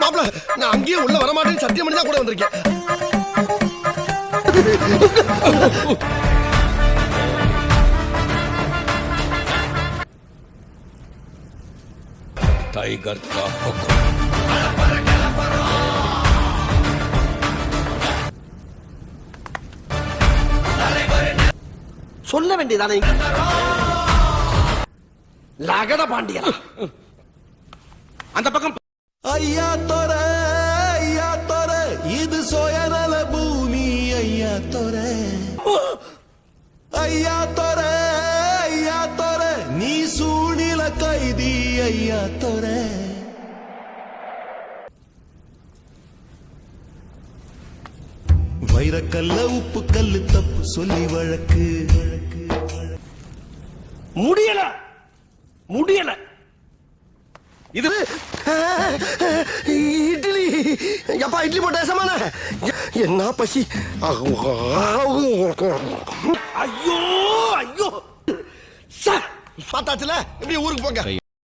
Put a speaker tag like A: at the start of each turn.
A: மாப்பிள நான் அங்கேயே உள்ள வரமாட்டேன்னு சத்தியம் பண்ணி தான் கூட வந்திருக்கேன்.
B: டைகர் கா हुक्म.
A: சொல்ல வேண்டியதானே லகட பாண்டியா
B: அந்த பக்கம்
C: ஐயா தோர இது சுயநல பூமி. ஐயா தோர நீ சூழ்நில கைதி. ஐயா தோர வைரக்கல்ல உப்பு கல்லு தப்பு சொல்லி வழக்கு.
A: முடியல இது இட்லி. எப்பா இட்லி போட்ட சமான என்ன பசி. ஐயோ பார்த்தாச்சுல இப்படி ஊருக்கு போங்க.